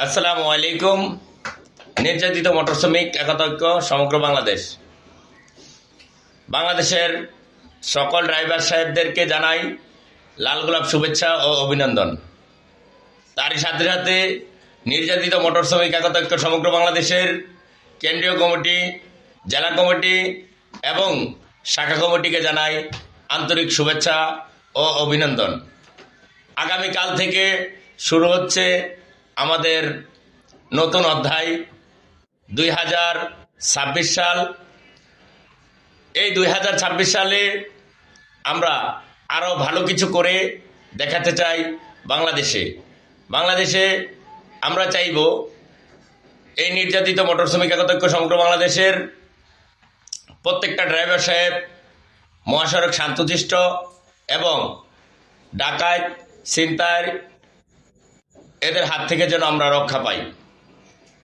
আসসালামু আলাইকুম। নির্যাতিত মোটর শ্রমিক একতাঐক্য সমগ্র বাংলাদেশের সকল ড্রাইভার সাহেবদেরকে জানাই লাল গোলাপ শুভেচ্ছা ও অভিনন্দন। তারই সাথে সাথে নির্যাতিত মোটর শ্রমিক একতাঐক্য সমগ্র বাংলাদেশের কেন্দ্রীয় কমিটি, জেলা কমিটি এবং শাখা কমিটিকে জানাই আন্তরিক শুভেচ্ছা ও অভিনন্দন। আগামীকাল থেকে শুরু হচ্ছে আমাদের নতুন অধ্যায় 2026 সাল। এই 2026 সালে আমরা আরও ভালো কিছু করে দেখাতে চাই। বাংলাদেশে আমরা চাইব এই নির্যাতিত মোটর শ্রমিক একতাঐক্য সমগ্র বাংলাদেশের প্রত্যেকটা ড্রাইভার সাহেব মহাসড়ক শান্তশিষ্ট এবং ডাকাত ছিনতাই এদের হাত থেকে যেন আমরা রক্ষা পাই।